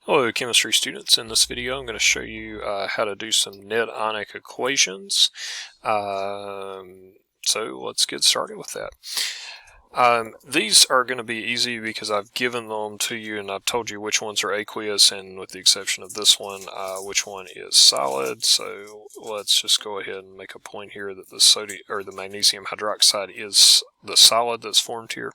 Hello chemistry students, in this video I'm going to show you how to do some net ionic equations. So let's get started with that. These are going to be easy because I've given them to you and I've told you which ones are aqueous, and with the exception of this one, which one is solid. So let's just go ahead and make a point here that the sodium or the magnesium hydroxide is the solid that's formed here.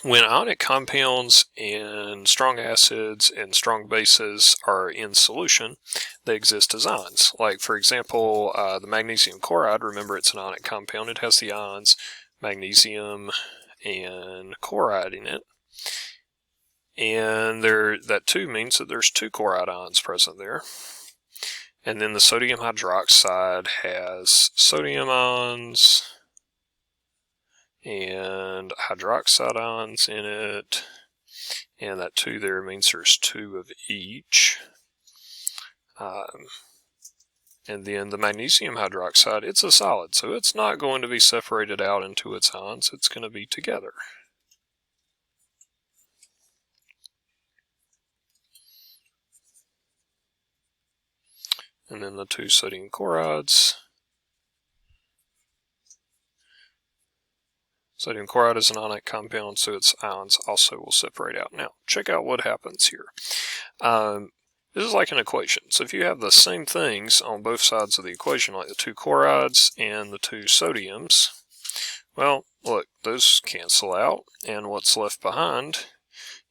When ionic compounds and strong acids and strong bases are in solution, they exist as ions. Like, for example, the magnesium chloride, remember it's an ionic compound. It has the ions magnesium and chloride in it. And that 2 means that there's 2 chloride ions present there. And then the sodium hydroxide has sodium ions and hydroxide ions in it, and that 2 there means there's 2 of each. And then the magnesium hydroxide, it's a solid, so it's not going to be separated out into its ions, it's going to be together. And then the 2 sodium chlorides. Sodium chloride is an ionic compound, so its ions also will separate out. Now, check out what happens here. This is like an equation. So if you have the same things on both sides of the equation, like the 2 chlorides and the 2 sodiums, well, look, those cancel out, and what's left behind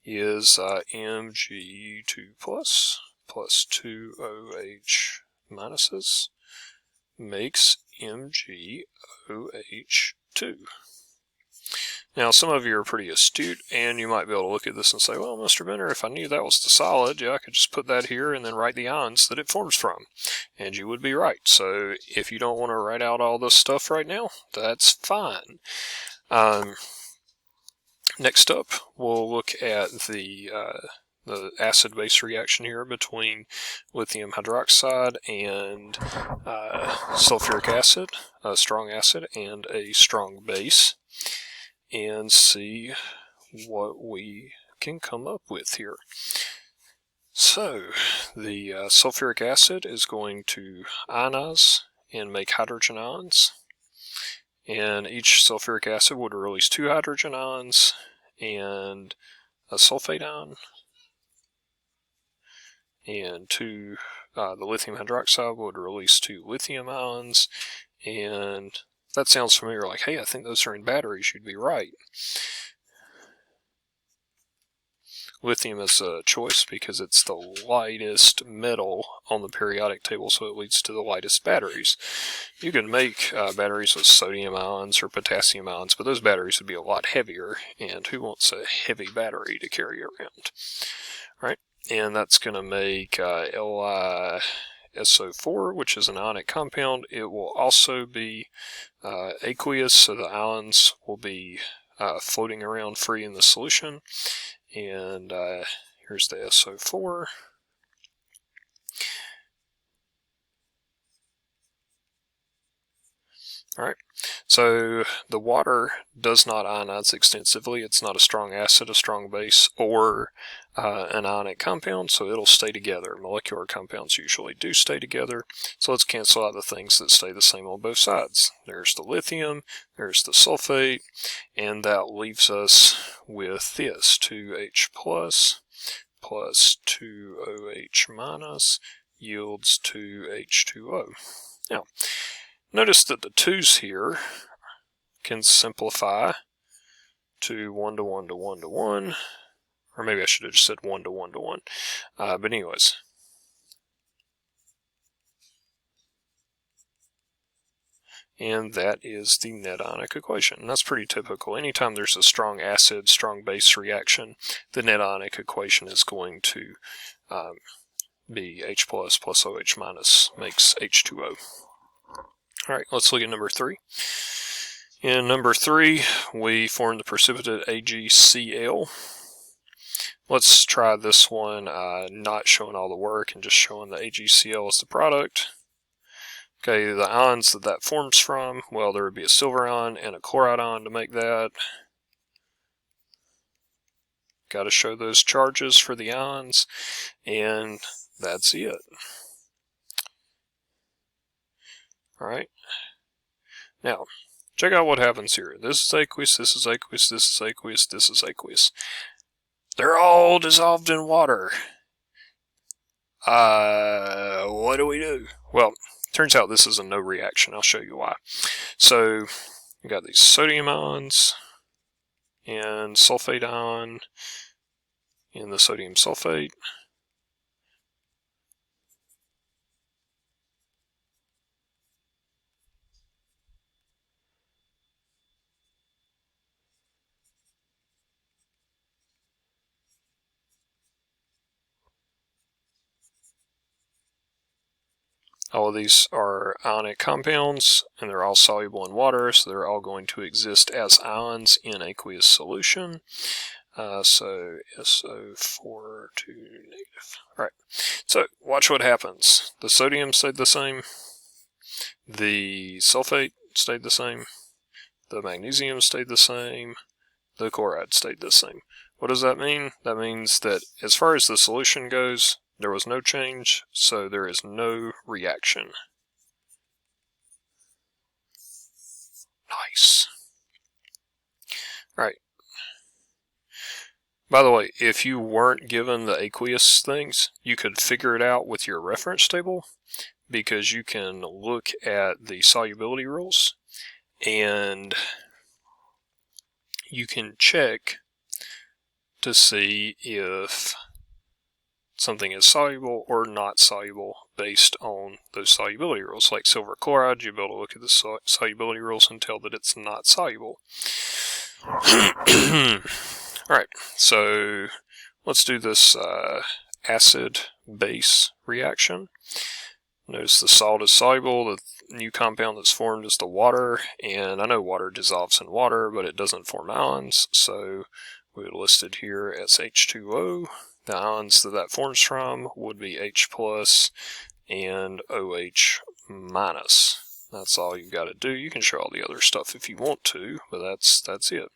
is Mg2 plus 2OH minuses makes MgOH2. Now, some of you are pretty astute, and you might be able to look at this and say, well, Mr. Benner, if I knew that was the solid, yeah, I could just put that here and then write the ions that it forms from. And you would be right. So if you don't want to write out all this stuff right now, that's fine. Next up, we'll look at the acid-base reaction here between lithium hydroxide and sulfuric acid, a strong acid and a strong base, and see what we can come up with here. So the sulfuric acid is going to ionize and make hydrogen ions, and each sulfuric acid would release 2 hydrogen ions and a sulfate ion, and the lithium hydroxide would release 2 lithium ions. And that sounds familiar, like, hey, I think those are in batteries. You'd be right. Lithium is a choice because it's the lightest metal on the periodic table, so it leads to the lightest batteries. You can make batteries with sodium ions or potassium ions, but those batteries would be a lot heavier, and who wants a heavy battery to carry around? All right, and that's going to make LiSO4, which is an ionic compound. It will also be aqueous, so the ions will be floating around free in the solution. And here's the SO4. Alright, so the water does not ionize extensively. It's not a strong acid, a strong base, or an ionic compound, so it'll stay together. Molecular compounds usually do stay together, so let's cancel out the things that stay the same on both sides. There's the lithium, there's the sulfate, and that leaves us with this, 2H plus 2OH minus yields 2H2O. Now, notice that the 2's here can simplify to 1 to 1 to 1 to 1, or maybe I should have just said 1 to 1 to 1. But anyways, and that is the net ionic equation. And that's pretty typical. Anytime there's a strong acid, strong base reaction, the net ionic equation is going to be H plus OH minus makes H2O. Alright, let's look at number 3. In number 3, we form the precipitate AgCl. Let's try this one not showing all the work and just showing the AgCl as the product. Okay, the ions that forms from, well, there would be a silver ion and a chloride ion to make that. got to show those charges for the ions, and that's it. Alright, now check out what happens here. This is aqueous, this is aqueous, this is aqueous, this is aqueous. They're all dissolved in water. What do we do? Well, turns out this is a no reaction. I'll show you why. So, you got these sodium ions, and sulfate ion, and the sodium sulfate. All of these are ionic compounds, and they're all soluble in water, so they're all going to exist as ions in aqueous solution. So SO4 to negative. Alright, so watch what happens. The sodium stayed the same, the sulfate stayed the same, the magnesium stayed the same, the chloride stayed the same. What does that mean? That means that as far as the solution goes, there was no change, so there is no reaction. Nice. Alright. By the way, if you weren't given the aqueous things, you could figure it out with your reference table, because you can look at the solubility rules, and you can check to see if something is soluble or not soluble based on those solubility rules. Like silver chloride, you'll be able to look at the solubility rules and tell that it's not soluble. Alright, so let's do this acid-base reaction. Notice the salt is soluble, the new compound that's formed is the water, and I know water dissolves in water, but it doesn't form ions, so we would list it here as H2O. The ions that forms from would be H plus and OH minus. That's all you've got to do. You can show all the other stuff if you want to, but that's it.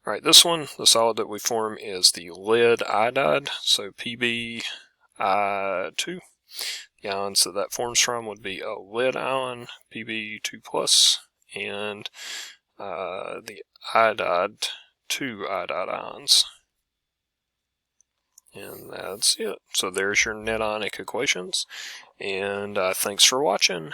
Alright, this one, the solid that we form is the lead iodide, so PbI2. The ions that forms from would be a lead ion, Pb2 plus, and the iodide, 2 iodide ions. And that's it. So there's your net ionic equations, and thanks for watching.